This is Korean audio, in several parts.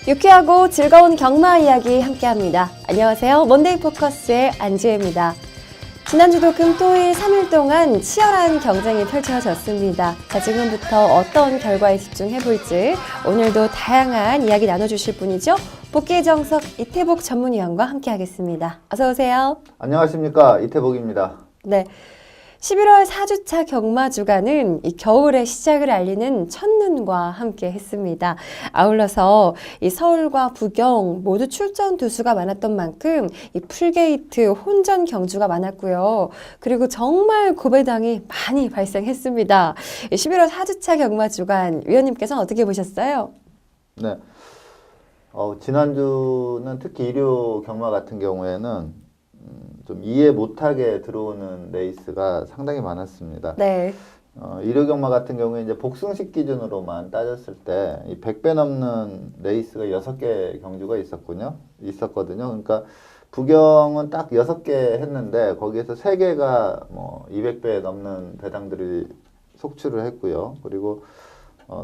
유쾌하고 즐거운 경마 이야기 함께합니다. 안녕하세요. 먼데이 포커스의 안지혜입니다. 지난주도 금토일 3일 동안 치열한 경쟁이 펼쳐졌습니다. 자, 지금부터 어떤 결과에 집중해볼지 오늘도 다양한 이야기 나눠주실 분이죠. 복귀의 정석 이태복 전문위원과 함께하겠습니다. 어서 오세요. 안녕하십니까, 이태복입니다. 네. 11월 4주차 경마 주간은 이 겨울의 시작을 알리는 첫눈과 함께 했습니다. 아울러서 이 서울과 부경 모두 출전 두수가 많았던 만큼 이 풀게이트 혼전 경주가 많았고요. 그리고 정말 고배당이 많이 발생했습니다. 11월 4주차 경마 주간 위원님께서는 어떻게 보셨어요? 네. 지난주는 특히 일요 경마 같은 경우에는 좀 이해 못하게 들어오는 레이스가 상당히 많았습니다. 네. 일요 경마 같은 경우에 이제 복승식 기준으로만 따졌을 때 이 100배 넘는 레이스가 6개 경주가 있었거든요. 그러니까 부경은 딱 6개 했는데 거기에서 3개가 뭐 200배 넘는 배당들이 속출을 했고요. 그리고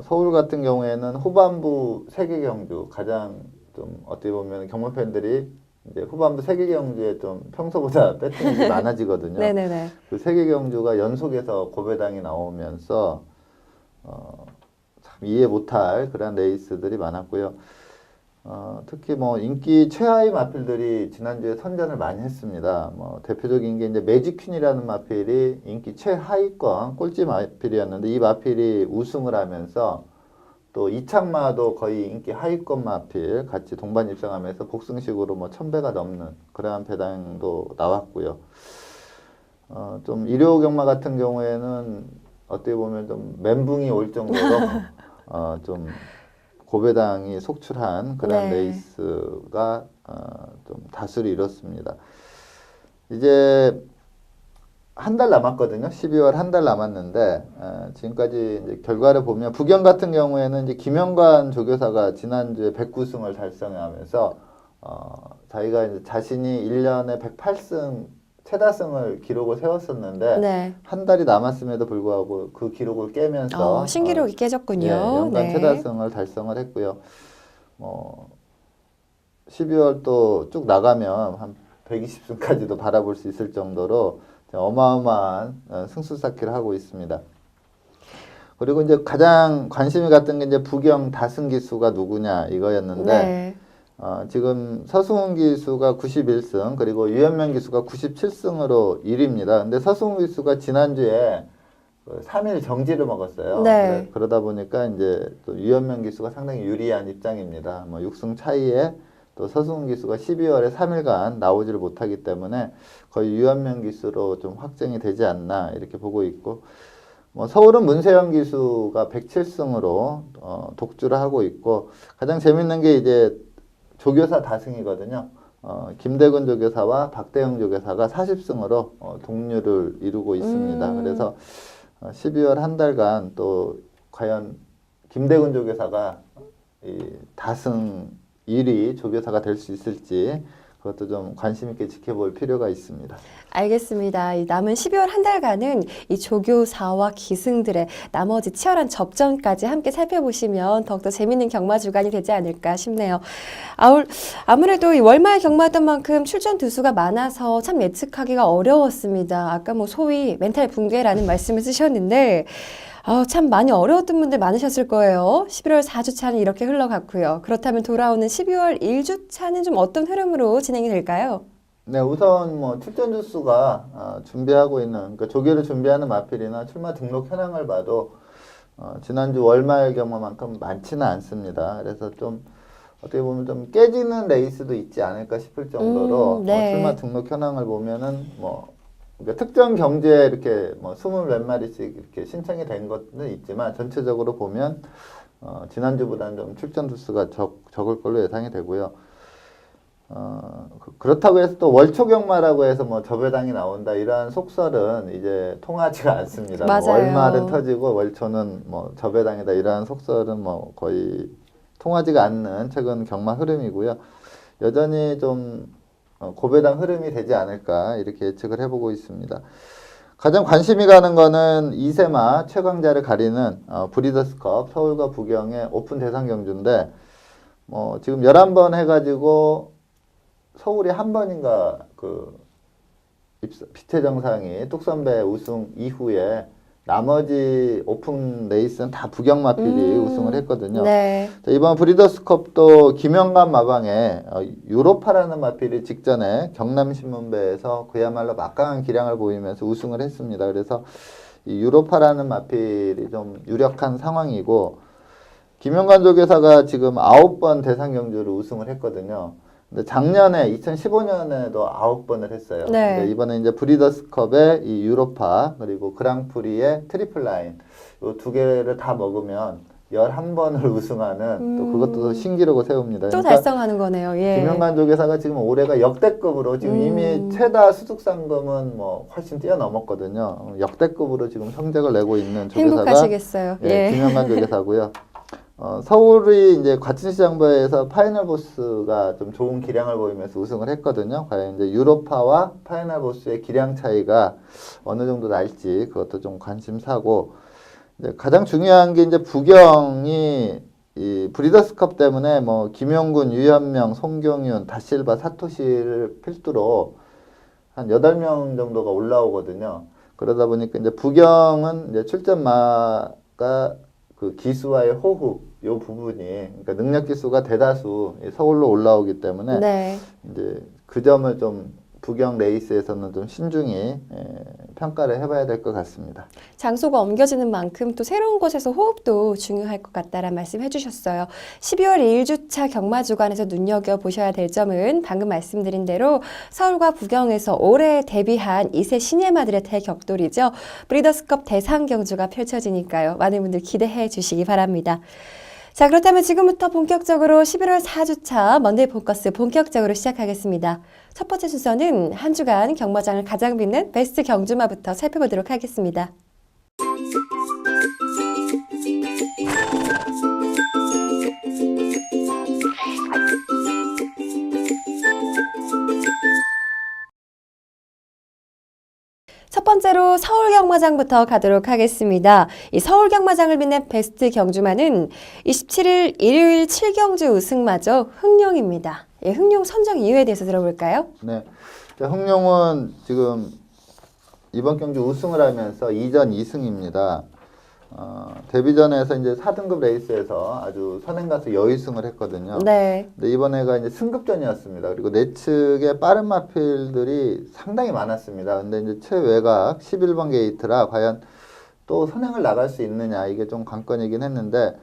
서울 같은 경우에는 후반부 3개 경주 가장 좀 어떻게 보면 경마 팬들이 이제 후반부 3개 경주에 좀 평소보다 배팅이 많아지거든요. 네네네. 그 3개 경주가 연속해서 고배당이 나오면서 참 이해 못할 그런 레이스들이 많았고요. 특히 뭐 인기 최하위 마필들이 지난주에 선전을 많이 했습니다. 뭐 대표적인 게 이제 매직퀸이라는 마필이 인기 최하위권 꼴찌 마필이었는데 이 마필이 우승을 하면서 또 이창마도 거의 인기 하위권 마필 같이 동반 입상하면서 복승식으로 뭐 1000배가 넘는 그러한 배당도 나왔고요. 좀 일요 경마 같은 경우에는 어떻게 보면 좀 멘붕이 올 정도로 좀 고배당이 속출한 그런 네. 레이스가 좀 다수를 이뤘습니다. 이제 한 달 남았거든요. 12월 한 달 남았는데 지금까지 이제 결과를 보면 부경 같은 경우에는 이제 김영관 조교사가 지난주에 109승을 달성하면서 자기가 이제 자신이 1년에 108승 최다승을 기록을 세웠었는데 네. 한 달이 남았음에도 불구하고 그 기록을 깨면서 신기록이 깨졌군요. 예, 연간 네. 최다승을 달성을 했고요. 12월 또 쭉 나가면 한 120승까지도 바라볼 수 있을 정도로 어마어마한 승수 쌓기를 하고 있습니다. 그리고 이제 가장 관심이 갔던 게 이제 부경 다승 기수가 누구냐 이거였는데 네. 지금 서승훈 기수가 91승 그리고 유현명 기수가 97승으로 1위입니다. 근데 서승훈 기수가 지난주에 3일 정지를 먹었어요. 네. 그러다 보니까 이제 또 유현명 기수가 상당히 유리한 입장입니다. 뭐 6승 차이에 또 서승훈 기수가 12월에 3일간 나오지를 못하기 때문에 거의 유현명 기수로 좀 확정이 되지 않나 이렇게 보고 있고 뭐 서울은 문세영 기수가 107승으로 독주를 하고 있고 가장 재밌는 게 이제 조교사 다승이거든요. 김대근 조교사와 박대영 조교사가 40승으로 동률을 이루고 있습니다. 그래서 12월 한 달간 또 과연 김대근 조교사가 이 다승 1위 조교사가 될 수 있을지 그것도 좀 관심 있게 지켜볼 필요가 있습니다. 알겠습니다. 이 남은 12월 한 달간은 이 조교사와 기승들의 나머지 치열한 접전까지 함께 살펴보시면 더욱더 재밌는 경마 주간이 되지 않을까 싶네요. 아무래도 이 월말 경마였던 만큼 출전 두수가 많아서 참 예측하기가 어려웠습니다. 아까 뭐 소위 멘탈 붕괴라는 말씀을 쓰셨는데 참 많이 어려웠던 분들 많으셨을 거예요. 11월 4주차는 이렇게 흘러갔고요. 그렇다면 돌아오는 12월 1주차는 좀 어떤 흐름으로 진행이 될까요? 네, 우선 뭐 출전 주수가 준비하고 있는 그러니까 조교를 준비하는 마필이나 출마 등록 현황을 봐도 지난주 월말 경마만큼 많지는 않습니다. 그래서 좀 어떻게 보면 좀 깨지는 레이스도 있지 않을까 싶을 정도로 네. 출마 등록 현황을 보면은 그러니까 특정 경주에 이렇게 뭐 20 몇 마리씩 이렇게 신청이 된 것은 있지만 전체적으로 보면 지난주보다는 좀 출전 두수가 적을 걸로 예상이 되고요. 그렇다고 해서 또 월초 경마라고 해서 뭐 저배당이 나온다 이러한 속설은 이제 통하지가 않습니다. 맞아요. 뭐 월말은 터지고 월초는 뭐 저배당이다 이러한 속설은 뭐 거의 통하지가 않는 최근 경마 흐름이고요. 여전히 좀 고배당 흐름이 되지 않을까 이렇게 예측을 해보고 있습니다. 가장 관심이 가는 거는 2세마 최강자를 가리는 브리더스컵 서울과 부경의 오픈 대상 경주인데 뭐 지금 11번 해가지고 서울이 한 번인가 그 빛의 정상이 뚝선배 우승 이후에 나머지 오픈 레이스는 다 부경마필이 우승을 했거든요. 네. 자, 이번 브리더스컵도 김영관 마방에 유로파라는 마필이 직전에 경남신문배에서 그야말로 막강한 기량을 보이면서 우승을 했습니다. 그래서 이 유로파라는 마필이 좀 유력한 상황이고 김영관 조교사가 지금 9번 대상 경주를 우승을 했거든요. 근데 작년에 2015년에도 9번을 했어요. 네. 근데 이번에 이제 브리더스컵의 이 유로파 그리고 그랑프리의 트리플 라인 이 두 개를 다 먹으면 11번을 우승하는 또 그것도 신기록을 세웁니다. 또 달성하는 거네요. 예. 김영관 조교사가 지금 올해가 역대급으로 지금 이미 최다 수득 상금은 뭐 훨씬 뛰어넘었거든요. 역대급으로 지금 성적을 내고 있는 조교사가 행복하시겠어요. 예. 김영관 조교사고요. 서울이 이제 과천시장부에서 파이널 보스가 좀 좋은 기량을 보이면서 우승을 했거든요. 과연 이제 유로파와 파이널 보스의 기량 차이가 어느 정도 날지 그것도 좀 관심사고, 이제 가장 중요한 게 이제 부경이 이 브리더스컵 때문에 뭐 김용군, 유현명, 송경윤, 다실바, 사토시를 필두로 한 8명 정도가 올라오거든요. 그러다 보니까 이제 부경은 이제 출전마가 그 기수와의 호흡 요 부분이, 그러니까 능력 기수가 대다수 서울로 올라오기 때문에 네. 이제 그 점을 좀 부경 레이스에서는 좀 신중히 평가를 해봐야 될 것 같습니다. 장소가 옮겨지는 만큼 또 새로운 곳에서 호흡도 중요할 것 같다라는 말씀 해주셨어요. 12월 1주차 경마주간에서 눈여겨보셔야 될 점은 방금 말씀드린 대로 서울과 부경에서 올해 데뷔한 2세 신예마들의 대격돌이죠. 브리더스컵 대상 경주가 펼쳐지니까요. 많은 분들 기대해 주시기 바랍니다. 자, 그렇다면 지금부터 본격적으로 11월 4주차 먼데이 포커스 본격적으로 시작하겠습니다. 첫 번째 순서는 한 주간 경마장을 가장 빛낸 베스트 경주마부터 살펴보도록 하겠습니다. 첫 번째로 서울경마장부터 가도록 하겠습니다. 이 서울경마장을 빛낸 베스트 경주마는 27일 일요일 7경주 우승마죠. 흥룡입니다. 예, 흥룡 선정 이유에 대해서 들어볼까요? 네, 흥룡은 지금 이번 경주 우승을 하면서 2전 2승입니다. 데뷔전에서 이제 4등급 레이스에서 아주 선행가서 여의승을 했거든요. 네. 근데 이번에가 이제 승급전이었습니다. 그리고 내측에 빠른 마필들이 상당히 많았습니다. 근데 이제 최외곽 11번 게이트라 과연 또 선행을 나갈 수 있느냐, 이게 좀 관건이긴 했는데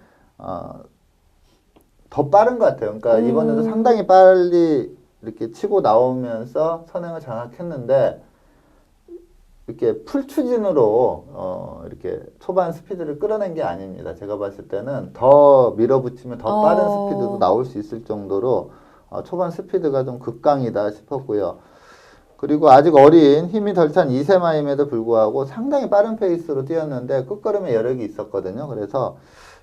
더 빠른 것 같아요. 그러니까 이번에도 상당히 빨리 이렇게 치고 나오면서 선행을 장악했는데 이렇게 풀추진으로 이렇게 초반 스피드를 끌어낸 게 아닙니다. 제가 봤을 때는 더 밀어붙이면 더 빠른 스피드도 나올 수 있을 정도로 초반 스피드가 좀 극강이다 싶었고요. 그리고 아직 어린 힘이 덜 찬 2세마임에도 불구하고 상당히 빠른 페이스로 뛰었는데 끝걸음에 여력이 있었거든요. 그래서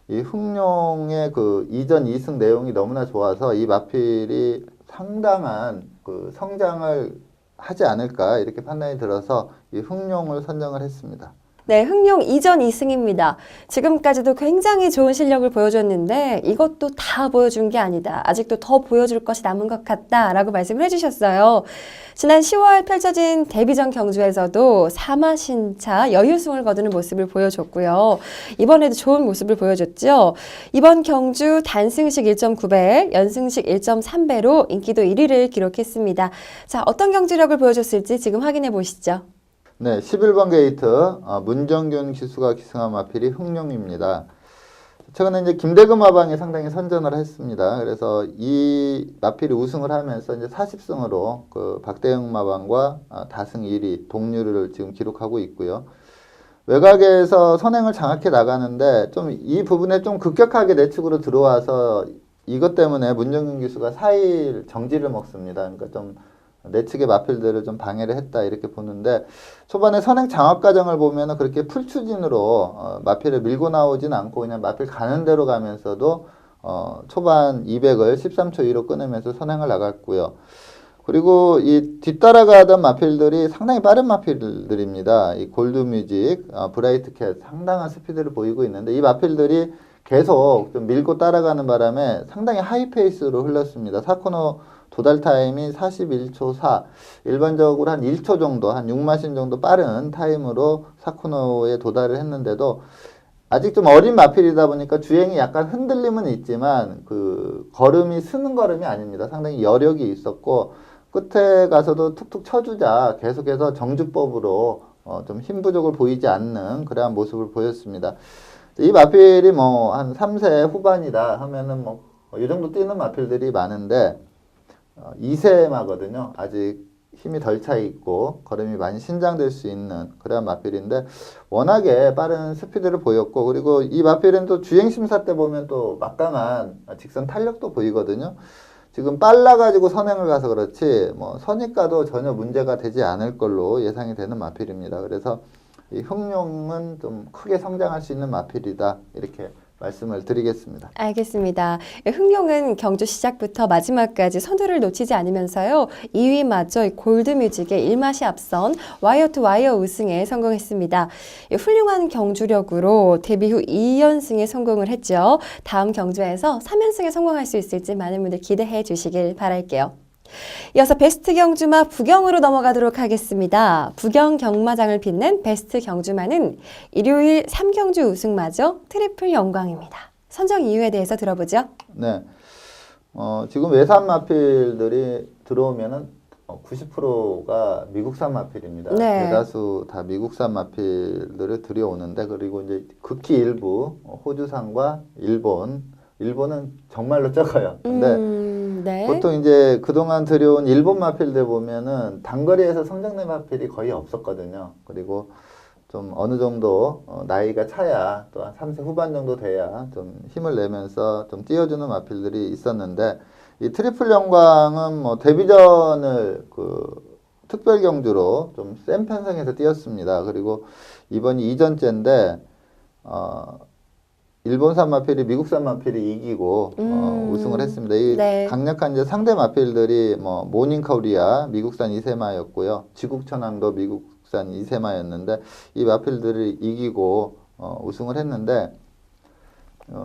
이 흥룡의 그 이전 2승 내용이 너무나 좋아서 이 마필이 상당한 그 성장을 하지 않을까 이렇게 판단이 들어서 이 흥룡을 선정을 했습니다. 네, 흥룡 이전 2승입니다. 지금까지도 굉장히 좋은 실력을 보여줬는데 이것도 다 보여준 게 아니다. 아직도 더 보여줄 것이 남은 것 같다라고 말씀을 해주셨어요. 지난 10월 펼쳐진 데뷔전 경주에서도 사마신차 여유승을 거두는 모습을 보여줬고요. 이번에도 좋은 모습을 보여줬죠. 이번 경주 단승식 1.9배, 연승식 1.3배로 인기도 1위를 기록했습니다. 자, 어떤 경주력을 보여줬을지 지금 확인해 보시죠. 네, 11번 게이트 문정균 기수가 기승한 마필이 흥룡입니다. 최근에 이제 김대금 마방이 상당히 선전을 했습니다. 그래서 이 마필이 우승을 하면서 이제 40승으로 그 박대영 마방과 다승 1위 동률을 지금 기록하고 있고요. 외곽에서 선행을 장악해 나가는데 좀 이 부분에 좀 급격하게 내측으로 들어와서 이것 때문에 문정균 기수가 4일 정지를 먹습니다. 그러니까 좀 내측의 마필들을 좀 방해를 했다 이렇게 보는데, 초반에 선행 장악 과정을 보면은 그렇게 풀추진으로 마필을 밀고 나오진 않고 그냥 마필 가는 대로 가면서도 초반 200을 13초 2로 끊으면서 선행을 나갔고요. 그리고 이 뒤따라가던 마필들이 상당히 빠른 마필들입니다. 이 골드뮤직, 브라이트캣 상당한 스피드를 보이고 있는데 이 마필들이 계속 좀 밀고 따라가는 바람에 상당히 하이 페이스로 흘렀습니다. 4코너 도달 타임이 41초 4. 일반적으로 한 1초 정도, 한 6마신 정도 빠른 타임으로 4코너에 도달을 했는데도 아직 좀 어린 마필이다 보니까 주행이 약간 흔들림은 있지만 그 걸음이 스는 걸음이 아닙니다. 상당히 여력이 있었고 끝에 가서도 툭툭 쳐주자 계속해서 정주법으로 좀 힘 부족을 보이지 않는 그러한 모습을 보였습니다. 이 마필이 뭐 한 3세 후반이다 하면은 뭐 이 정도 뛰는 마필들이 많은데 2세마거든요. 아직 힘이 덜 차 있고 걸음이 많이 신장될 수 있는 그런 마필인데 워낙에 빠른 스피드를 보였고 그리고 이 마필은 또 주행 심사 때 보면 또 막강한 직선 탄력도 보이거든요. 지금 빨라가지고 선행을 가서 그렇지 뭐 선입가도 전혀 문제가 되지 않을 걸로 예상이 되는 마필입니다. 그래서 이 흥룡은 좀 크게 성장할 수 있는 마필이다 이렇게 말씀을 드리겠습니다. 알겠습니다. 흥룡은 경주 시작부터 마지막까지 선두를 놓치지 않으면서요. 2위마저 골드뮤직의 1마시 앞선 와이어 투 와이어 우승에 성공했습니다. 훌륭한 경주력으로 데뷔 후 2연승에 성공을 했죠. 다음 경주에서 3연승에 성공할 수 있을지 많은 분들 기대해 주시길 바랄게요. 이어서 베스트 경주마 부경으로 넘어가도록 하겠습니다. 부경 경마장을 빛낸 베스트 경주마는 일요일 3경주 우승마저 트리플 영광입니다. 선정 이유에 대해서 들어보죠. 네. 지금 외산 마필들이 들어오면은 90%가 미국산 마필입니다. 네. 대다수 다 미국산 마필들을 들여오는데 그리고 이제 극히 일부 호주산과 일본은 정말로 적어요. 근데 네. 보통 이제 그동안 들여온 일본 마필들 보면은 단거리에서 성장된 마필이 거의 없었거든요. 그리고 좀 어느 정도 나이가 차야 또 한 3세 후반 정도 돼야 좀 힘을 내면서 좀 띄워주는 마필들이 있었는데 이 트리플 영광은 뭐 데뷔전을 그 특별 경주로 좀 센 편성에서 뛰었습니다. 그리고 이번이 2전째인데 일본산 마필이 미국산 마필이 이기고 우승을 했습니다. 이 네. 강력한 이제 상대 마필들이 뭐 모닝코리아 미국산 이세마였고요. 지국천왕도 미국산 이세마였는데 이 마필들이 이기고 우승을 했는데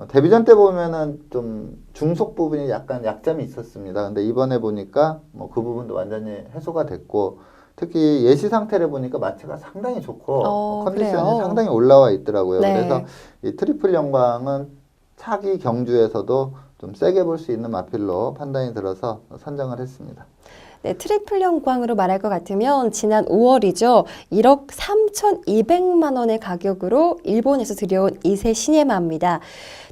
데뷔전 때 보면은 좀 중속 부분이 약간 약점이 있었습니다. 근데 이번에 보니까 뭐 그 부분도 완전히 해소가 됐고 특히 예시 상태를 보니까 마체가 상당히 좋고 컨디션이 그래요? 상당히 올라와 있더라고요. 네. 그래서 이 트리플 영광은 차기 경주에서도 좀 세게 볼 수 있는 마필로 판단이 들어서 선정을 했습니다. 네, 트리플 영광으로 말할 것 같으면 지난 5월이죠. 1억 3,200만 원의 가격으로 일본에서 들여온 2세 시네마입니다.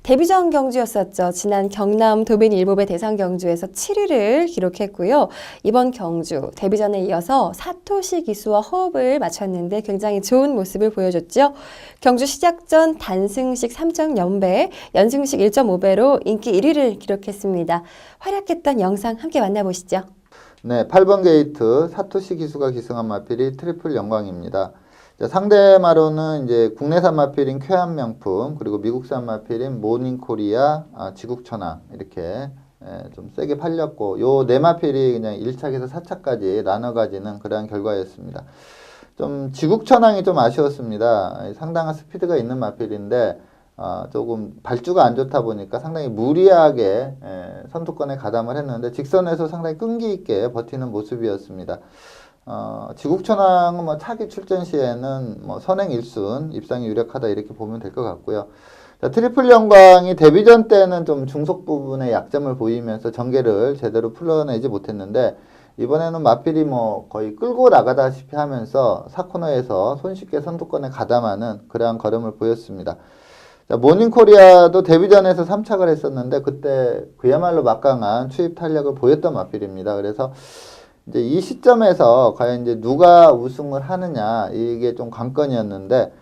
데뷔전 경주였었죠. 지난 경남 도빈일보배 대상 경주에서 7위를 기록했고요. 이번 경주 데뷔전에 이어서 사토시 기수와 호흡을 맞췄는데 굉장히 좋은 모습을 보여줬죠. 경주 시작 전 단승식 3.0배, 연승식 1.5배로 인기 1위를 기록했습니다. 활약했던 영상 함께 만나보시죠. 네, 8번 게이트 사토시 기수가 기승한 마필이 트리플 영광입니다. 상대마로는 이제 국내산 마필인 쾌한명품 그리고 미국산 마필인 모닝코리아, 지국천왕 이렇게 좀 세게 팔렸고 요 네 마필이 그냥 1차에서 4차까지 나눠 가지는 그러한 결과였습니다. 좀 지국천왕이 좀 아쉬웠습니다. 상당한 스피드가 있는 마필인데 조금 발주가 안 좋다 보니까 상당히 무리하게 선두권에 가담을 했는데 직선에서 상당히 끈기 있게 버티는 모습이었습니다. 지국천왕은 뭐 차기 출전 시에는 뭐 선행 1순 입상이 유력하다 이렇게 보면 될 것 같고요. 자, 트리플 영광이 데뷔전 때는 좀 중속 부분에 약점을 보이면서 전개를 제대로 풀어내지 못했는데 이번에는 마필이 뭐 거의 끌고 나가다시피 하면서 4코너에서 손쉽게 선두권에 가담하는 그러한 걸음을 보였습니다. 자, 모닝코리아도 데뷔전에서 3착을 했었는데 그때 그야말로 막강한 추입 탄력을 보였던 마필입니다. 그래서 이제 이 시점에서 과연 이제 누가 우승을 하느냐 이게 좀 관건이었는데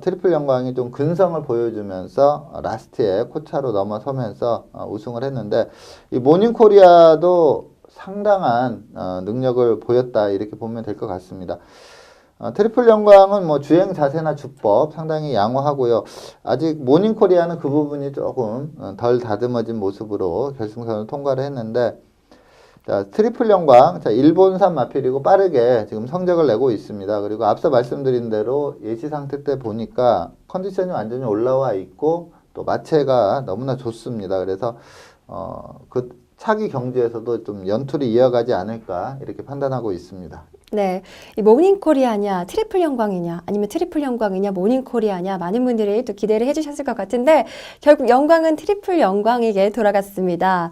트리플 영광이 좀 근성을 보여주면서 라스트에 코차로 넘어서면서 우승을 했는데 이 모닝코리아도 상당한 능력을 보였다 이렇게 보면 될 것 같습니다. 트리플 영광은 뭐 주행 자세나 주법 상당히 양호하고요. 아직 모닝코리아는 그 부분이 조금 덜 다듬어진 모습으로 결승선을 통과를 했는데 자, 트리플 영광, 자, 일본산 마필이고 빠르게 지금 성적을 내고 있습니다. 그리고 앞서 말씀드린 대로 예시 상태 때 보니까 컨디션이 완전히 올라와 있고 또 마체가 너무나 좋습니다. 그래서 그 차기 경주에서도 좀 연투를 이어가지 않을까 이렇게 판단하고 있습니다. 네, 이 모닝코리아냐, 트리플 영광이냐, 아니면 트리플 영광이냐, 모닝코리아냐, 많은 분들이 또 기대를 해주셨을 것 같은데 결국 영광은 트리플 영광에게 돌아갔습니다.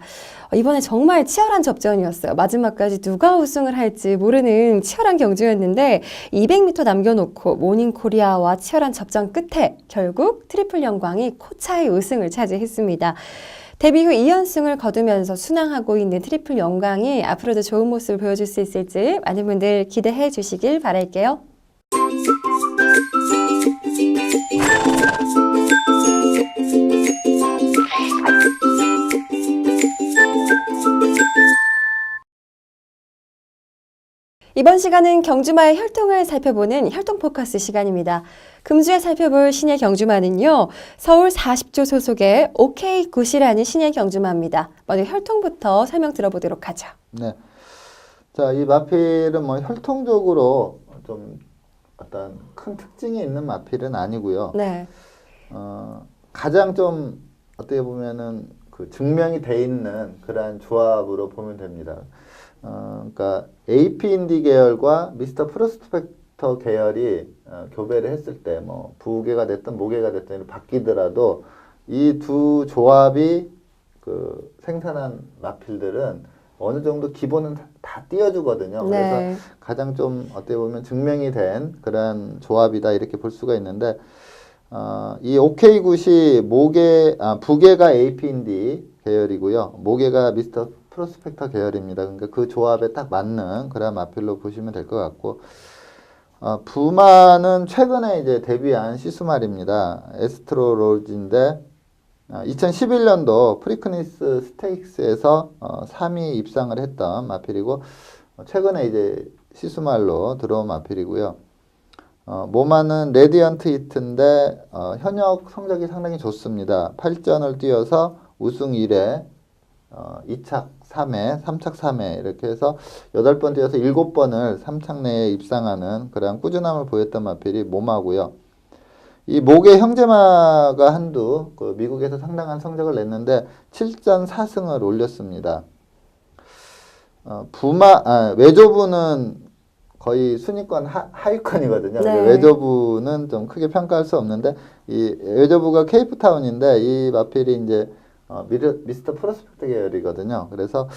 이번에 정말 치열한 접전이었어요. 마지막까지 누가 우승을 할지 모르는 치열한 경주였는데 200m 남겨놓고 모닝코리아와 치열한 접전 끝에 결국 트리플 영광이 코차의 우승을 차지했습니다. 데뷔 후 2연승을 거두면서 순항하고 있는 트리플 영광이 앞으로도 좋은 모습을 보여줄 수 있을지 많은 분들 기대해 주시길 바랄게요. 이번 시간은 경주마의 혈통을 살펴보는 혈통 포커스 시간입니다. 금주에 살펴볼 신예 경주마는요, 서울 40조 소속의 OK굿이라는 신예 경주마입니다. 먼저 혈통부터 설명 들어보도록 하죠. 네. 자, 이 마필은 뭐 혈통적으로 좀 어떤 큰 특징이 있는 마필은 아니고요. 네. 가장 좀 어떻게 보면은 그 증명이 돼 있는 그러한 조합으로 보면 됩니다. 그러니까 AP인디 계열과 미스터 프로스펙터 계열이 교배를 했을 때 뭐 부계가 됐든 모계가 됐든 이렇게 바뀌더라도 이 두 조합이 그 생산한 마필들은 어느 정도 기본은 다 띄워주거든요. 네. 그래서 가장 좀 어떻게 보면 증명이 된 그런 조합이다 이렇게 볼 수가 있는데 이 OK굿이 부계가 AP인디 계열이고요. 모계가 미스터 프로스펙터 계열입니다. 그러니까 그 조합에 딱 맞는 그런 마필로 보시면 될 것 같고, 부마는 최근에 이제 데뷔한 시스말입니다. 에스트로로즈인데 2011년도 프리크니스 스테이크스에서 3위 입상을 했던 마필이고, 최근에 이제 시스말로 들어온 마필이고요. 모마는 레디언트 히트인데 현역 성적이 상당히 좋습니다. 8전을 뛰어서 우승 1회, 2착 3회, 3착 3회 이렇게 해서 8번 뛰어서 7번을 3착 내에 입상하는 그런 꾸준함을 보였던 마필이 모마고요. 이 모계 형제마가 한두 그 미국에서 상당한 성적을 냈는데 7전 4승을 올렸습니다. 외조부는 거의 순위권 하위권이거든요. 네. 외조부는 좀 크게 평가할 수 없는데 이 외조부가 케이프타운인데 이 마필이 이제 미스터 프로스펙터 계열이거든요. 그래서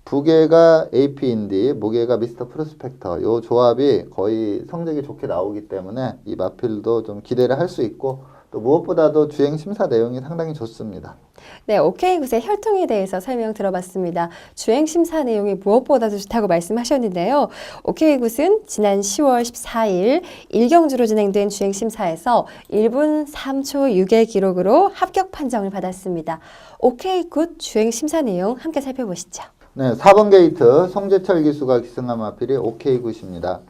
부계가 AP인디, 모계가 미스터 프로스펙터 요 조합이 거의 성적이 좋게 나오기 때문에 이 마필도 좀 기대를 할 수 있고 또 무엇보다도 주행 심사 내용이 상당히 좋습니다. 네, OK굿의 혈통에 대해서 설명 들어봤습니다. 주행 심사 내용이 무엇보다도 좋다고 말씀하셨는데요. OK굿은 지난 10월 14일 1경주로 진행된 주행 심사에서 1분 3초 6의 기록으로 합격 판정을 받았습니다. OK굿 주행 심사 내용 함께 살펴보시죠. 네, 4번 게이트 송재철 기수가 기승한 마필이 OK굿입니다.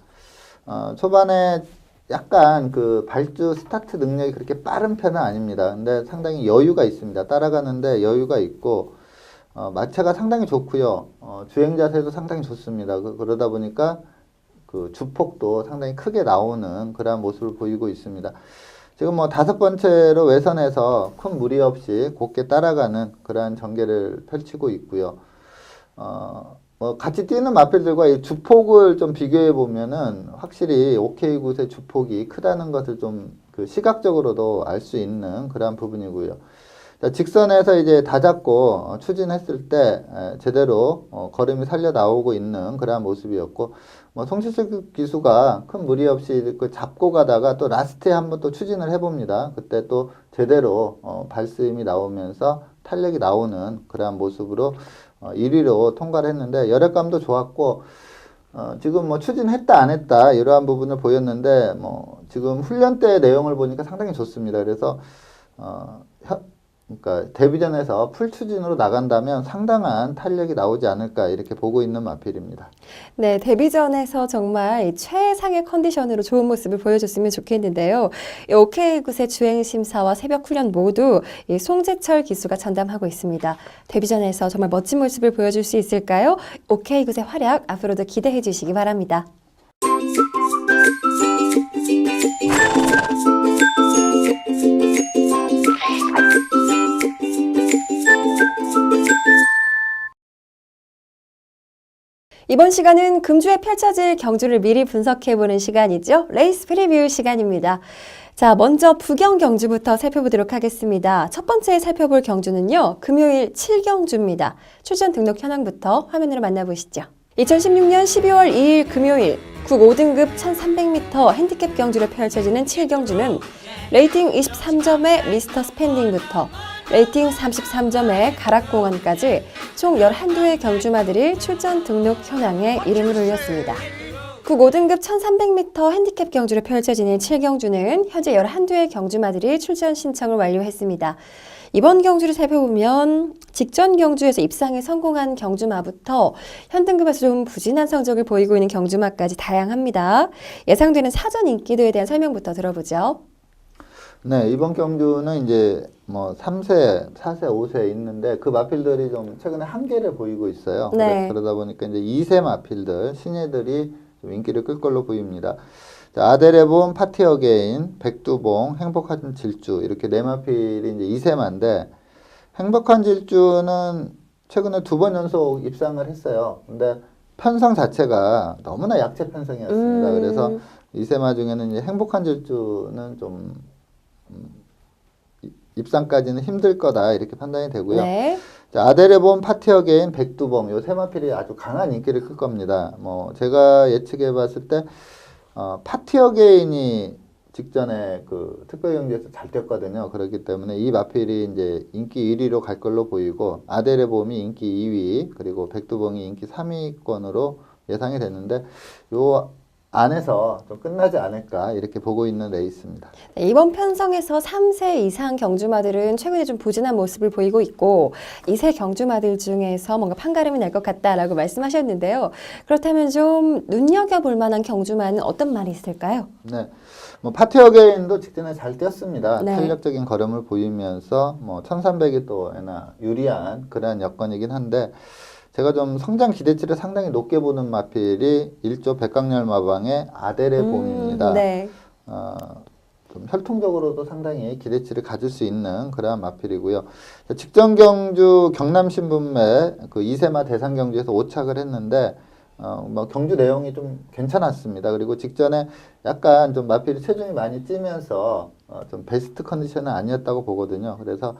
초반에 약간 그 발주 스타트 능력이 그렇게 빠른 편은 아닙니다. 근데 상당히 여유가 있습니다. 따라가는데 여유가 있고 마체가 상당히 좋고요. 주행 자세도 상당히 좋습니다. 그러다 보니까 그 주폭도 상당히 크게 나오는 그런 모습을 보이고 있습니다. 지금 뭐 5번째로 외선에서 큰 무리 없이 곱게 따라가는 그러한 전개를 펼치고 있고요. 뭐 같이 뛰는 마필들과 이 주폭을 좀 비교해 보면은 확실히 OK굿의 주폭이 크다는 것을 좀 그 시각적으로도 알 수 있는 그러한 부분이고요. 자, 직선에서 이제 다 잡고 추진했을 때 제대로 걸음이 살려 나오고 있는 그러한 모습이었고, 뭐 송재철 기수가 큰 무리 없이 그 잡고 가다가 또 라스트에 한번 또 추진을 해봅니다. 그때 또 제대로 발스임이 나오면서 탄력이 나오는 그러한 모습으로 1위로 통과를 했는데 여력감도 좋았고 지금 뭐 추진했다 안 했다 이러한 부분을 보였는데 뭐 지금 훈련 때 내용을 보니까 상당히 좋습니다. 그래서 그러니까 데뷔전에서 풀 추진으로 나간다면 상당한 탄력이 나오지 않을까 이렇게 보고 있는 마필입니다. 네, 데뷔전에서 정말 최상의 컨디션으로 좋은 모습을 보여줬으면 좋겠는데요. 이 OK굿의 주행 심사와 새벽 훈련 모두 이 송재철 기수가 전담하고 있습니다. 데뷔전에서 정말 멋진 모습을 보여줄 수 있을까요? OK굿의 활약 앞으로도 기대해 주시기 바랍니다. 이번 시간은 금주에 펼쳐질 경주를 미리 분석해보는 시간이죠. 레이스 프리뷰 시간입니다. 자, 먼저 부경 경주부터 살펴보도록 하겠습니다. 첫 번째 살펴볼 경주는요, 금요일 7경주입니다. 출전 등록 현황부터 화면으로 만나보시죠. 2016년 12월 2일 금요일 국 5등급 1300m 핸디캡 경주로 펼쳐지는 7경주는 레이팅 23점의 미스터 스펜딩부터 레이팅 33점의 가락공원까지 총 11도의 경주마들이 출전 등록 현황에 이름을 올렸습니다. 국 5등급 1300m 핸디캡 경주로 펼쳐지는 7경주는 현재 11도의 경주마들이 출전 신청을 완료했습니다. 이번 경주를 살펴보면 직전 경주에서 입상에 성공한 경주마부터 현등급에서 좀 부진한 성적을 보이고 있는 경주마까지 다양합니다. 예상되는 사전 인기도에 대한 설명부터 들어보죠. 네, 이번 경주는 이제 뭐 3세, 4세, 5세 있는데 그 마필들이 좀 최근에 한계를 보이고 있어요. 네. 그러다 보니까 이제 2세 마필들, 신예들이 좀 인기를 끌 걸로 보입니다. 자, 아데레본, 파티 어게인, 백두봉, 행복한 질주 이렇게 네 마필이 이제 2세마인데 행복한 질주는 최근에 2번 연속 입상을 했어요. 근데 편성 자체가 너무나 약체 편성이었습니다. 그래서 2세마 중에는 이제 행복한 질주는 좀 입상까지는 힘들 거다 이렇게 판단이 되고요. 네. 자, 아데레본, 파티 어게인, 백두봉 요 세 마필이 아주 강한 인기를 끌 겁니다. 뭐 제가 예측해 봤을 때 파티 어게인이 직전에 그 특별 경기에서 잘 뛰었거든요. 그렇기 때문에 이 마필이 이제 인기 1위로 갈 걸로 보이고 아데레봄이 인기 2위 그리고 백두봉이 인기 3위권으로 예상이 됐는데 요 안에서 좀 끝나지 않을까 이렇게 보고 있는 레이스입니다. 네, 이번 편성에서 3세 이상 경주마들은 최근에 좀 부진한 모습을 보이고 있고 2세 경주마들 중에서 뭔가 판가름이 날 것 같다라고 말씀하셨는데요. 그렇다면 좀 눈여겨볼 만한 경주마는 어떤 말이 있을까요? 네, 뭐 파티 어게인도 직전에 잘 뛰었습니다. 네. 탄력적인 걸음을 보이면서 뭐 1300이 또 유리한 그러한 여건이긴 한데 제가 좀 성장 기대치를 상당히 높게 보는 마필이 1조 백강렬 마방의 아데레봄입니다. 네. 좀 혈통적으로도 상당히 기대치를 가질 수 있는 그러한 마필이고요. 직전 경주 경남 신분매 그 2세마 대상 경주에서 5착을 했는데 뭐 경주 내용이 좀 괜찮았습니다. 그리고 직전에 약간 좀 마필이 체중이 많이 찌면서 좀 베스트 컨디션은 아니었다고 보거든요. 그래서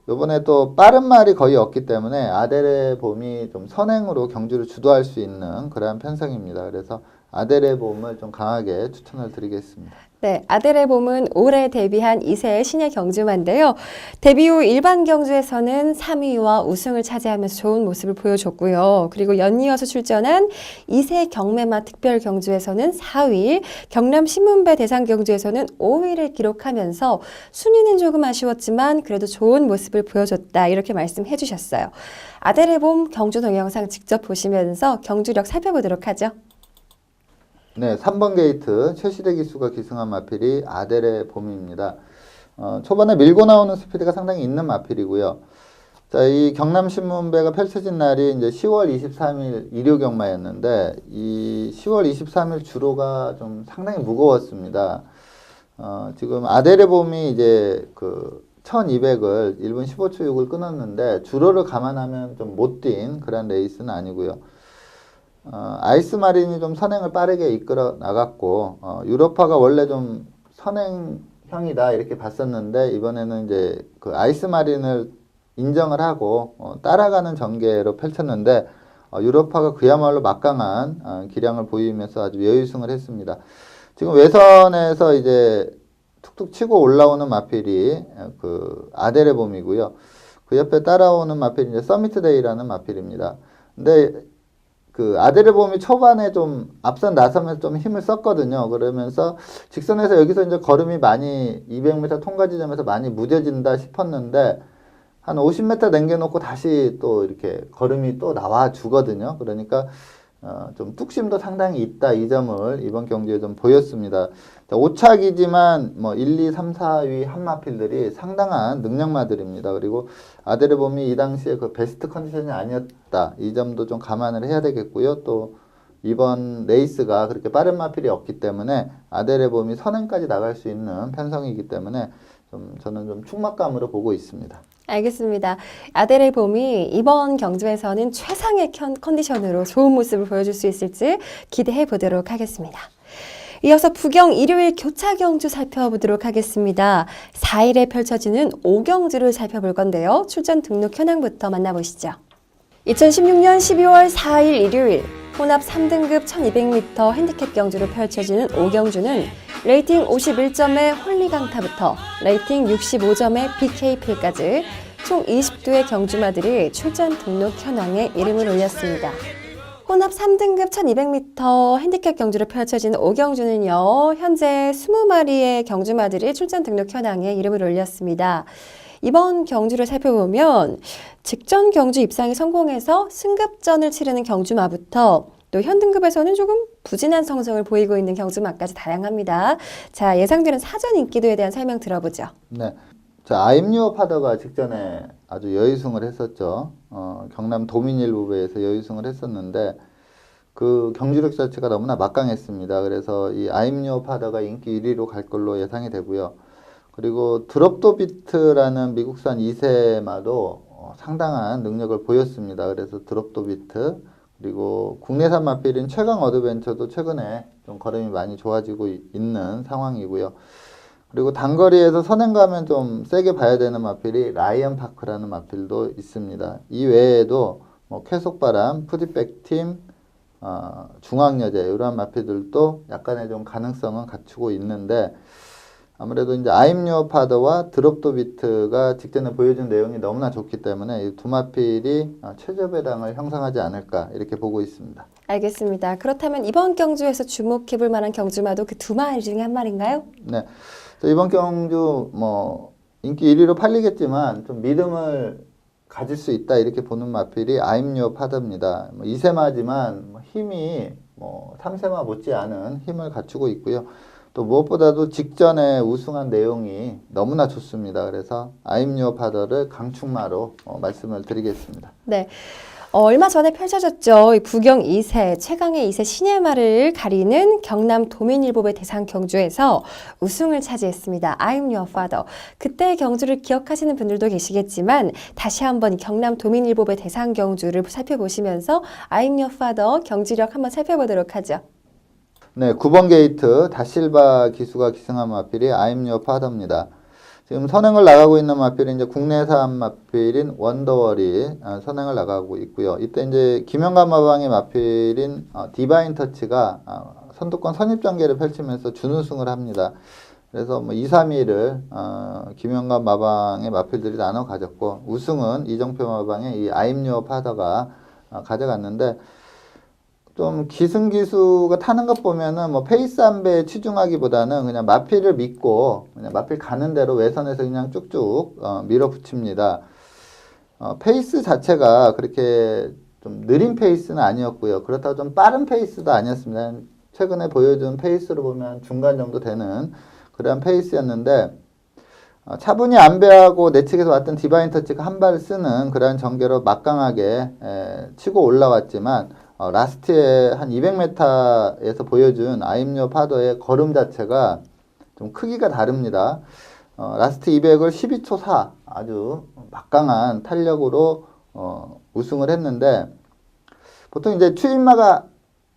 요번에 또 빠른 말이 거의 없기 때문에 아데레봄이 좀 선행으로 경주를 주도할 수 있는 그러한 편성입니다. 그래서 아데레봄을 좀 강하게 추천을 드리겠습니다. 네, 아데레봄은 올해 데뷔한 2세의 신예 경주마인데요. 데뷔 후 일반 경주에서는 3위와 우승을 차지하면서 좋은 모습을 보여줬고요. 그리고 연이어서 출전한 2세 경매마 특별 경주에서는 4위, 경남 신문배 대상 경주에서는 5위를 기록하면서 순위는 조금 아쉬웠지만 그래도 좋은 모습을 보여줬다 이렇게 말씀해 주셨어요. 아데레봄 경주 동영상 직접 보시면서 경주력 살펴보도록 하죠. 네, 3번 게이트 최시대 기수가 기승한 마필이 아데레봄입니다. 초반에 밀고 나오는 스피드가 상당히 있는 마필이고요. 자, 이 경남 신문배가 펼쳐진 날이 이제 10월 23일 일요 경마였는데 이 10월 23일 주로가 좀 상당히 무거웠습니다. 지금 아데레봄이 이제 그 1200을 1분 15초 6을 끊었는데 주로를 감안하면 좀 못 뛴 그런 레이스는 아니고요. 아이스마린이 좀 선행을 빠르게 이끌어 나갔고 유로파가 원래 좀 선행형이다 이렇게 봤었는데 이번에는 이제 그 아이스마린을 인정을 하고 따라가는 전개로 펼쳤는데 유로파가 그야말로 막강한 기량을 보이면서 아주 여유승을 했습니다. 지금 외선에서 이제 툭툭 치고 올라오는 마필이 그 아데레봄이고요. 그 옆에 따라오는 마필이 이제 서미트데이라는 마필입니다. 근데 그 아데레봄이 초반에 좀 앞선 나서면서 좀 힘을 썼거든요. 그러면서 직선에서 여기서 이제 걸음이 많이 200m 통과 지점에서 많이 무뎌진다 싶었는데 한 50m 남겨놓고 다시 또 이렇게 걸음이 또 나와 주거든요. 그러니까 좀 뚝심도 상당히 있다 이 점을 이번 경기에 좀 보였습니다. 자, 5착이지만 뭐 1, 2, 3, 4위 한마필들이 상당한 능력마들입니다. 그리고 아데레봄이 이 당시에 그 베스트 컨디션이 아니었다 이 점도 좀 감안을 해야 되겠고요. 또 이번 레이스가 그렇게 빠른 마필이 없기 때문에 아데레봄이 선행까지 나갈 수 있는 편성이기 때문에 저는 좀 충막감으로 보고 있습니다. 알겠습니다. 아델의 봄이 이번 경주에서는 최상의 컨디션으로 좋은 모습을 보여줄 수 있을지 기대해 보도록 하겠습니다. 이어서 부경 일요일 교차 경주 살펴보도록 하겠습니다. 4일에 펼쳐지는 5경주를 살펴볼 건데요. 출전 등록 현황부터 만나보시죠. 2016년 12월 4일 일요일 혼합 3등급 1200m 핸디캡 경주로 펼쳐지는 5경주는 레이팅 51점의 홀리강타부터 레이팅 65점의 BKP까지 총 20두의 경주마들이 출전 등록 현황에 이름을 올렸습니다. 혼합 3등급 1200m 핸디캡 경주로 펼쳐지는 5경주는요. 현재 20마리의 경주마들이 출전 등록 현황에 이름을 올렸습니다. 이번 경주를 살펴보면 직전 경주 입상에 성공해서 승급전을 치르는 경주마부터 또 현등급에서는 조금 부진한 성적을 보이고 있는 경주마까지 다양합니다. 자, 예상되는 사전 인기도에 대한 설명 들어보죠. 네. 자, 아임유어 파더가 직전에 아주 여의승을 했었죠. 경남 도민일부배에서 여의승을 했었는데 그 경주력 자체가 너무나 막강했습니다. 그래서 이 아임유어 파더가 인기 1위로 갈 걸로 예상이 되고요. 그리고 드롭도비트라는 미국산 2세마도 상당한 능력을 보였습니다. 그래서 드롭도비트 그리고 국내산 마필인 최강 어드벤처도 최근에 좀 걸음이 많이 좋아지고 있는 상황이고요. 그리고 단거리에서 선행 가면 좀 세게 봐야 되는 마필이 라이언 파크라는 마필도 있습니다. 이 외에도 뭐 쾌속바람, 푸디백팀, 중앙여제 이러한 마필들도 약간의 좀 가능성은 갖추고 있는데 아무래도 이제 아임유어 파더와 드롭도비트가 직전에 보여준 내용이 너무나 좋기 때문에 이 두 마필이 최저 배당을 형성하지 않을까 이렇게 보고 있습니다. 알겠습니다. 그렇다면 이번 경주에서 주목해볼 만한 경주마도 그 두 마리 중에 한 마리인가요? 네. 이번 경주 뭐 인기 1위로 팔리겠지만 좀 믿음을 가질 수 있다 이렇게 보는 마필이 아임유어 파더입니다. 2세마지만 힘이 3세마 못지않은 힘을 갖추고 있고요. 또 무엇보다도 직전에 우승한 내용이 너무나 좋습니다. 그래서 아임유어 파더를 강축마로 말씀을 드리겠습니다. 네. 얼마 전에 펼쳐졌죠. 이 부경 2세, 최강의 2세 신의 말을 가리는 경남 도민일보배 대상 경주에서 우승을 차지했습니다. I'm your father. 그때 경주를 기억하시는 분들도 계시겠지만 다시 한번 경남 도민일보배 대상 경주를 살펴보시면서 I'm your father 경주력 한번 살펴보도록 하죠. 네, 9번 게이트 다실바 기수가 기승한 마필이 I'm your father입니다. 지금 선행을 나가고 있는 마필이 이제 국내산 마필인 원더월이 선행을 나가고 있고요. 이때 이제 김영관 마방의 마필인 디바인 터치가 선두권 선입장계를 펼치면서 준우승을 합니다. 그래서 2, 3위를 김영관 마방의 마필들이 나눠 가졌고 우승은 이정표 마방의 이 I'm your father가 가져갔는데 좀 기승기수가 타는 것 보면은 페이스 안배에 치중하기보다는 그냥 마필을 믿고 그냥 마필 가는 대로 외선에서 그냥 쭉쭉 밀어붙입니다. 페이스 자체가 그렇게 좀 느린 페이스는 아니었고요. 그렇다고 좀 빠른 페이스도 아니었습니다. 최근에 보여준 페이스로 보면 중간 정도 되는 그런 페이스였는데 차분히 안배하고 내측에서 왔던 디바인 터치가 한 발을 쓰는 그러한 전개로 막강하게 치고 올라왔지만 라스트에 한 200m에서 보여준 I'm your father의 걸음 자체가 좀 크기가 다릅니다. 라스트 200을 12초 4 아주 막강한 탄력으로 우승을 했는데 보통 이제 추임마가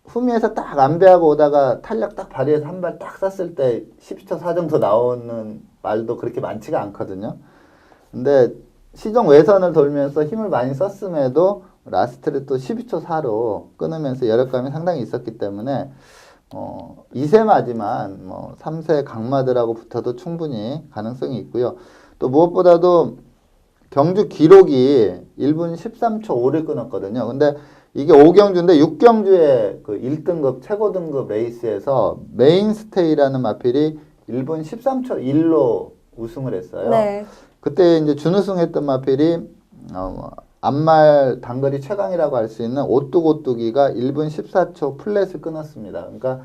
후미에서 딱 안배하고 오다가 탄력 딱 발휘해서 한 발 딱 쐈을 때 12초 4 정도 나오는 말도 그렇게 많지가 않거든요. 근데 시종 외선을 돌면서 힘을 많이 썼음에도 라스트를 또 12초 4로 끊으면서 여력감이 상당히 있었기 때문에 2세 마지만 3세 강마들하고 붙어도 충분히 가능성이 있고요. 또 무엇보다도 경주 기록이 1분 13초 5를 끊었거든요. 근데 이게 5경주인데 6경주의 그 1등급 최고 등급 레이스에서 메인스테이라는 마필이 1분 13초 1로 우승을 했어요. 네. 그때 이제 준우승했던 마필이 앞말 단거리 최강이라고 할 수 있는 오뚜고뚜기가 1분 14초 플랫을 끊었습니다. 그러니까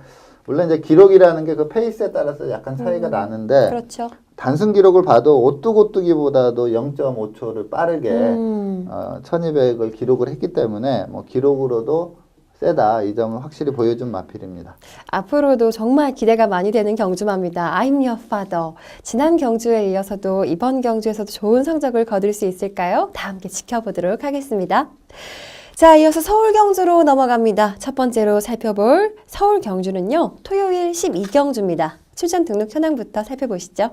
물론 이제 기록이라는 게 그 페이스에 따라서 약간 차이가 나는데 그렇죠. 단순 기록을 봐도 오뚜고뚜기보다도 0.5초를 빠르게 1200을 기록을 했기 때문에 기록으로도 세다. 이 점을 확실히 보여준 마필입니다. 앞으로도 정말 기대가 많이 되는 경주마입니다. I'm your father. 지난 경주에 이어서도 이번 경주에서도 좋은 성적을 거둘 수 있을까요? 다 함께 지켜보도록 하겠습니다. 자, 이어서 서울 경주로 넘어갑니다. 첫 번째로 살펴볼 서울 경주는요, 토요일 12경주입니다. 출전 등록 현황부터 살펴보시죠.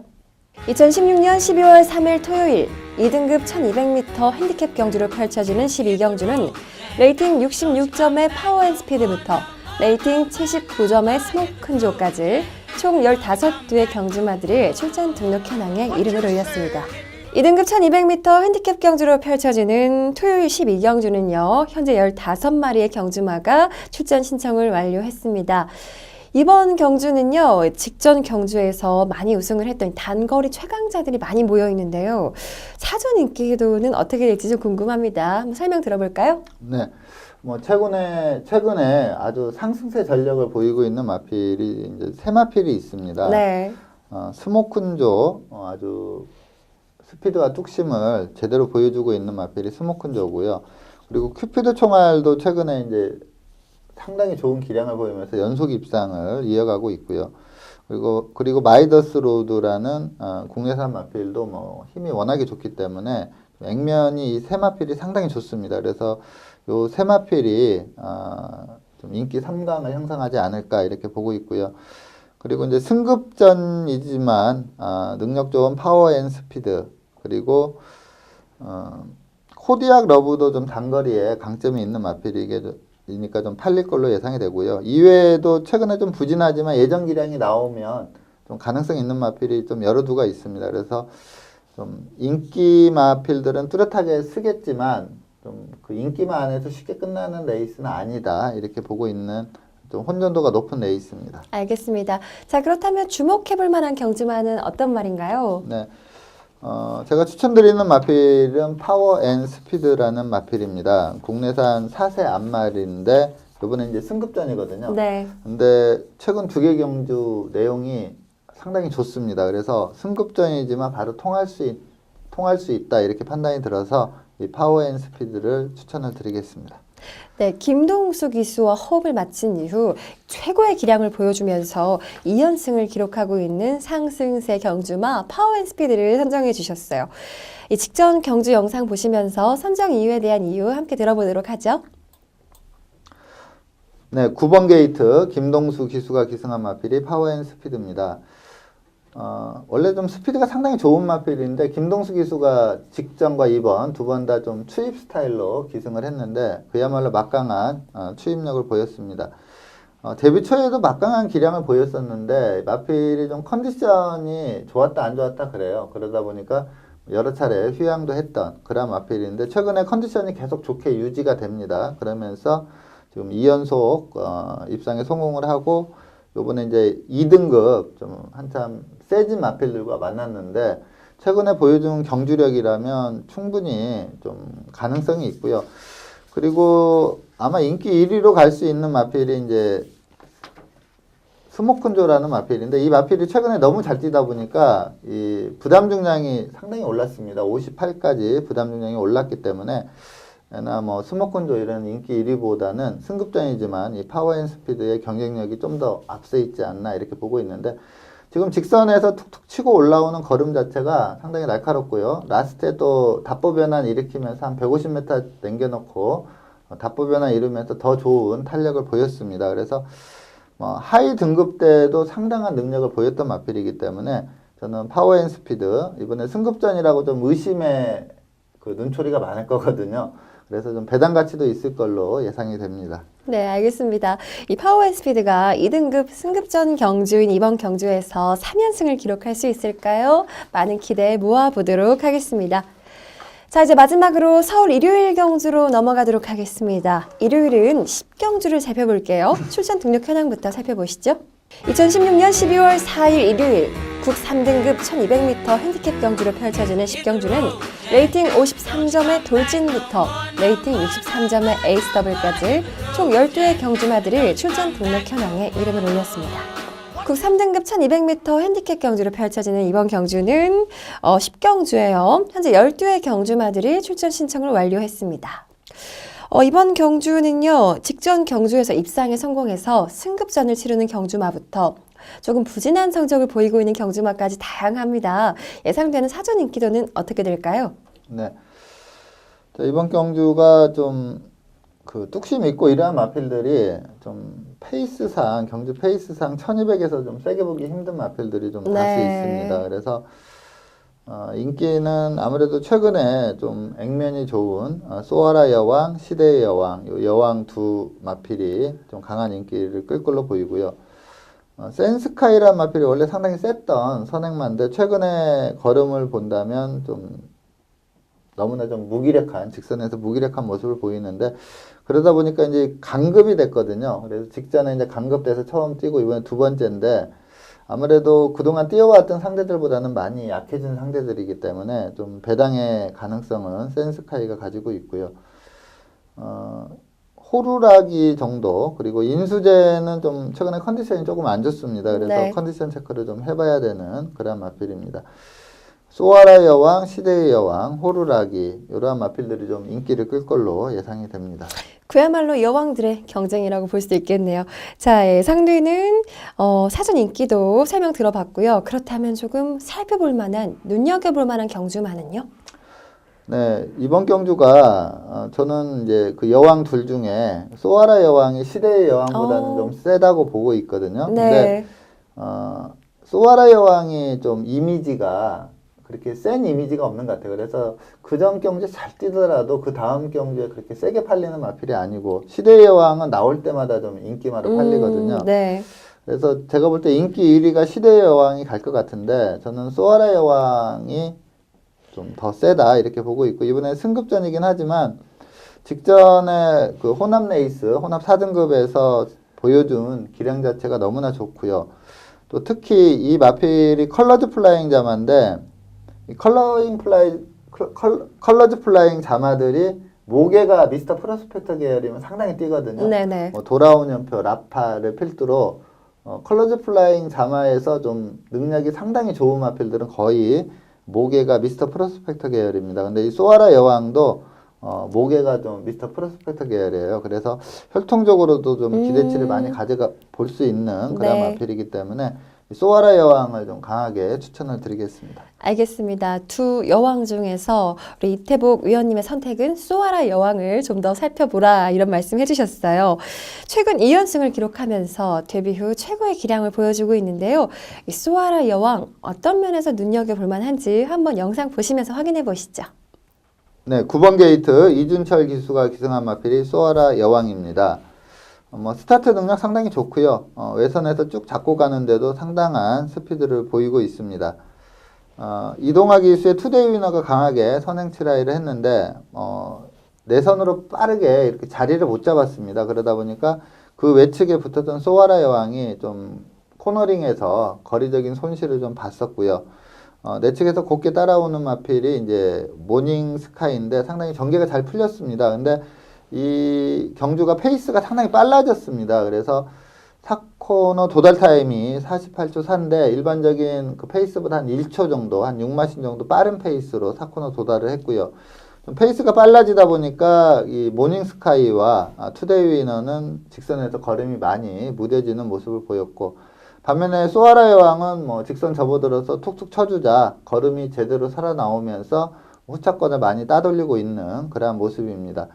2016년 12월 3일 토요일 2등급 1200m 핸디캡 경주로 펼쳐지는 12경주는 레이팅 66점의 파워앤스피드부터 레이팅 79점의 스모큰조까지 총 15두의 경주마들이 출전 등록 현황에 이름을 올렸습니다. 2등급 1200m 핸디캡 경주로 펼쳐지는 토요일 12경주는요, 현재 15마리의 경주마가 출전 신청을 완료했습니다. 이번 경주는요, 직전 경주에서 많이 우승을 했던 단거리 최강자들이 많이 모여 있는데요. 사전 인기도는 어떻게 될지 좀 궁금합니다. 한번 설명 들어볼까요? 네. 뭐 최근에 아주 상승세 전력을 보이고 있는 마필이 이제 세 마필이 있습니다. 네. 스모큰조, 아주 스피드와 뚝심을 제대로 보여주고 있는 마필이 스모큰조고요. 그리고 큐피드 총알도 최근에 이제 상당히 좋은 기량을 보이면서 연속 입상을 이어가고 있고요. 그리고 마이더스 로드라는 국내산 마필도 뭐 힘이 워낙에 좋기 때문에 액면이 이 세 마필이 상당히 좋습니다. 그래서 요 세 마필이 좀 인기 3강을 형성하지 않을까 이렇게 보고 있고요. 그리고 이제 승급전이지만 능력 좋은 파워 앤 스피드, 그리고 코디악 러브도 좀 단거리에 강점이 있는 마필이니까 좀 팔릴 걸로 예상이 되고요. 이외에도 최근에 좀 부진하지만 예전 기량이 나오면 좀 가능성 있는 마필이 좀 여러 두가 있습니다. 그래서 좀 인기 마필들은 뚜렷하게 쓰겠지만 좀 그 인기만 안에서 쉽게 끝나는 레이스는 아니다 이렇게 보고 있는 좀 혼전도가 높은 레이스입니다. 알겠습니다. 자, 그렇다면 주목해볼 만한 경주마는 어떤 말인가요? 네. 제가 추천드리는 마필은 파워 앤 스피드라는 마필입니다. 국내산 4세 앞말인데 이번에 이제 승급전이거든요. 네. 근데 최근 2개 경주 내용이 상당히 좋습니다. 그래서 승급전이지만 바로 통할 수 있다 이렇게 판단이 들어서 이 파워 앤 스피드를 추천을 드리겠습니다. 네, 김동수 기수와 호흡을 마친 이후 최고의 기량을 보여주면서 2연승을 기록하고 있는 상승세 경주마 파워앤스피드를 선정해 주셨어요. 이 직전 경주 영상 보시면서 선정 이유에 대한 이유 함께 들어보도록 하죠. 네, 9번 게이트 김동수 기수가 기승한 마필이 파워앤스피드입니다. 원래 좀 스피드가 상당히 좋은 마필인데 김동수 기수가 직전과 이번 두 번 다 좀 추입 스타일로 기승을 했는데 그야말로 막강한 추입력을 보였습니다. 데뷔 초에도 막강한 기량을 보였었는데 마필이 좀 컨디션이 좋았다 안 좋았다 그래요. 그러다 보니까 여러 차례 휴양도 했던 그런 마필인데 최근에 컨디션이 계속 좋게 유지가 됩니다. 그러면서 지금 2연속 입상에 성공을 하고 요번에 이제 2등급 좀 한참 세진 마필들과 만났는데 최근에 보여준 경주력이라면 충분히 좀 가능성이 있고요. 그리고 아마 인기 1위로 갈 수 있는 마필이 이제 스모큰조라는 마필인데 이 마필이 최근에 너무 잘 뛰다 보니까 이 부담 중량이 상당히 올랐습니다. 58까지 부담 중량이 올랐기 때문에 뭐 스모큰조 이런 인기 1위보다는 승급전이지만 이 파워앤스피드의 경쟁력이 좀 더 앞서 있지 않나 이렇게 보고 있는데 지금 직선에서 툭툭 치고 올라오는 걸음 자체가 상당히 날카롭고요. 라스트에 또 답보 변환 일으키면서 한 150m 남겨놓고 답보 변환 이루면서 더 좋은 탄력을 보였습니다. 그래서 뭐 하이 등급 때도 상당한 능력을 보였던 마필이기 때문에 저는 파워앤스피드 이번에 승급전이라고 좀 의심의 그 눈초리가 많을 거거든요. 그래서 좀 배당 가치도 있을 걸로 예상이 됩니다. 네, 알겠습니다. 이 파워앤스피드가 2등급 승급전 경주인 이번 경주에서 3연승을 기록할 수 있을까요? 많은 기대 모아보도록 하겠습니다. 자, 이제 마지막으로 서울 일요일 경주로 넘어가도록 하겠습니다. 일요일은 10경주를 살펴볼게요. 출전 등록 현황부터 살펴보시죠. 2016년 12월 4일 일요일 국 3등급 1200m 핸디캡 경주로 펼쳐지는 10경주는 레이팅 53점의 돌진부터 레이팅 63점의 에이스 더블까지 총 12의 경주마들이 출전 등록 현황에 이름을 올렸습니다. 국 3등급 1200m 핸디캡 경주로 펼쳐지는 이번 경주는 10경주예요. 현재 12의 경주마들이 출전 신청을 완료했습니다. 이번 경주는요, 직전 경주에서 입상에 성공해서 승급전을 치르는 경주마부터 조금 부진한 성적을 보이고 있는 경주마까지 다양합니다. 예상되는 사전 인기도는 어떻게 될까요? 네. 자, 이번 경주가 좀 그 뚝심 있고 이러한 마필들이 좀 페이스상, 경주 페이스상 1200에서 좀 세게 보기 힘든 마필들이 좀 다수 있습니다. 그래서 인기는 아무래도 최근에 좀 액면이 좋은 소아라 여왕, 시대의 여왕, 요 여왕 두 마필이 좀 강한 인기를 끌 걸로 보이고요. 센스카이라는 마필이 원래 상당히 셌던 선행마인데 최근에 걸음을 본다면 좀 너무나 좀 무기력한, 직선에서 무기력한 모습을 보이는데 그러다 보니까 이제 강급이 됐거든요. 그래서 직전에 이제 강급돼서 처음 뛰고 이번에 두 번째인데 아무래도 그동안 뛰어왔던 상대들보다는 많이 약해진 상대들이기 때문에 좀 배당의 가능성은 센스카이가 가지고 있고요. 호루라기 정도, 그리고 인수제는 좀 최근에 컨디션이 조금 안 좋습니다. 그래서 네. 컨디션 체크를 좀 해봐야 되는 그런 마필입니다. 소아라 여왕, 시대의 여왕, 호루라기 이러한 마필들이 좀 인기를 끌 걸로 예상이 됩니다. 그야말로 여왕들의 경쟁이라고 볼 수도 있겠네요. 자, 예상되는 사전 인기도 설명 들어봤고요. 그렇다면 조금 살펴볼 만한, 눈여겨볼 만한 경주마는요? 네, 이번 경주가 저는 이제 그 여왕 둘 중에 소아라 여왕이 시대의 여왕보다는 좀 세다고 보고 있거든요. 근데 네. 소아라 여왕이 좀 이미지가 그렇게 센 이미지가 없는 것 같아요. 그래서 그전 경주에 잘 뛰더라도 그 다음 경주에 그렇게 세게 팔리는 마필이 아니고 시대의 여왕은 나올 때마다 좀 인기마로 팔리거든요. 네. 그래서 제가 볼 때 인기 1위가 시대의 여왕이 갈 것 같은데 저는 소아라 여왕이 좀 더 세다 이렇게 보고 있고 이번에 승급전이긴 하지만 직전에 그 혼합 레이스, 혼합 4등급에서 보여준 기량 자체가 너무나 좋고요. 또 특히 이 마필이 컬러즈 플라잉 자마인데 이 컬러즈 플라잉 자마들이 모계가 미스터 프로스펙터 계열이면 상당히 뛰거든요. 네네. 돌아온 연표, 라파를 필두로 컬러즈 플라잉 자마에서 좀 능력이 상당히 좋은 마필들은 거의 모계가 미스터 프로스펙터 계열입니다. 근데 이 소아라 여왕도 모계가 좀 미스터 프로스펙터 계열이에요. 그래서 혈통적으로도 좀 기대치를 많이 가져가 볼 수 있는 그런 네. 마필이기 때문에 소아라 여왕을 좀 강하게 추천을 드리겠습니다. 알겠습니다. 두 여왕 중에서 우리 이태복 위원님의 선택은 소아라 여왕을 좀 더 살펴보라 이런 말씀 해주셨어요. 최근 2연승을 기록하면서 데뷔 후 최고의 기량을 보여주고 있는데요. 이 소아라 여왕 어떤 면에서 눈여겨볼 만한지 한번 영상 보시면서 확인해 보시죠. 네, 9번 게이트 이준철 기수가 기승한 마필이 소아라 여왕입니다. 스타트 능력 상당히 좋고요. 외선에서 쭉 잡고 가는데도 상당한 스피드를 보이고 있습니다. 이동하 기수의 투데이 위너가 강하게 선행 트라이를 했는데 내선으로 빠르게 이렇게 자리를 못 잡았습니다. 그러다 보니까 그 외측에 붙었던 소아라 여왕이 좀 코너링에서 거리적인 손실을 좀 봤었고요. 내측에서 곱게 따라오는 마필이 이제 모닝 스카이인데 상당히 전개가 잘 풀렸습니다. 근데 이 경주가 페이스가 상당히 빨라졌습니다. 그래서 4코너 도달 타임이 48초 4인데 일반적인 그 페이스보다 한 1초 정도, 한 6마신 정도 빠른 페이스로 4코너 도달을 했고요. 좀 페이스가 빨라지다 보니까 이 모닝 스카이와 투데이 위너는 직선에서 걸음이 많이 무뎌지는 모습을 보였고 반면에 소아라 여왕은 직선 접어들어서 툭툭 쳐주자 걸음이 제대로 살아나오면서 후차권을 많이 따돌리고 있는 그러한 모습입니다.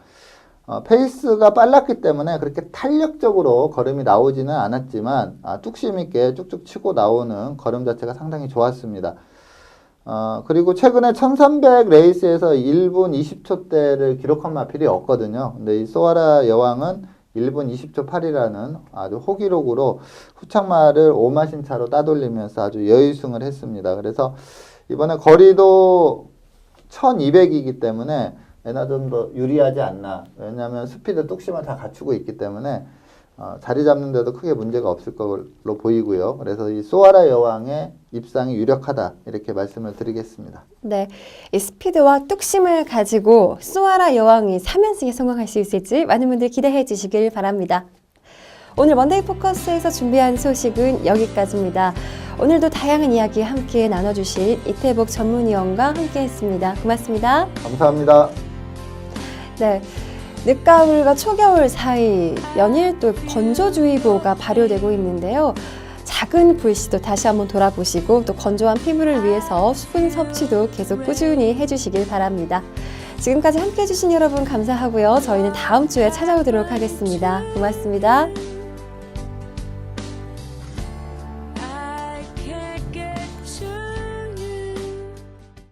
페이스가 빨랐기 때문에 그렇게 탄력적으로 걸음이 나오지는 않았지만 뚝심 있게 쭉쭉 치고 나오는 걸음 자체가 상당히 좋았습니다. 그리고 최근에 1300 레이스에서 1분 20초대를 기록한 마필이 없거든요. 근데 이 소아라 여왕은 1분 20초 8이라는 아주 호기록으로 후착마를 5마신 차로 따돌리면서 아주 여유승을 했습니다. 그래서 이번에 거리도 1200이기 때문에 얘나 좀 더 유리하지 않나. 왜냐하면 스피드 뚝심을 다 갖추고 있기 때문에 자리 잡는 데도 크게 문제가 없을 걸로 보이고요. 그래서 이 소아라 여왕의 입상이 유력하다 이렇게 말씀을 드리겠습니다. 네, 이 스피드와 뚝심을 가지고 소아라 여왕이 3연승에 성공할 수 있을지 많은 분들 기대해 주시길 바랍니다. 오늘 먼데이 포커스에서 준비한 소식은 여기까지입니다. 오늘도 다양한 이야기 함께 나눠주신 이태복 전문위원과 함께했습니다. 고맙습니다. 감사합니다. 네, 늦가을과 초겨울 사이 연일 또 건조주의보가 발효되고 있는데요. 작은 불씨도 다시 한번 돌아보시고 또 건조한 피부를 위해서 수분 섭취도 계속 꾸준히 해주시길 바랍니다. 지금까지 함께 해주신 여러분 감사하고요. 저희는 다음 주에 찾아오도록 하겠습니다. 고맙습니다.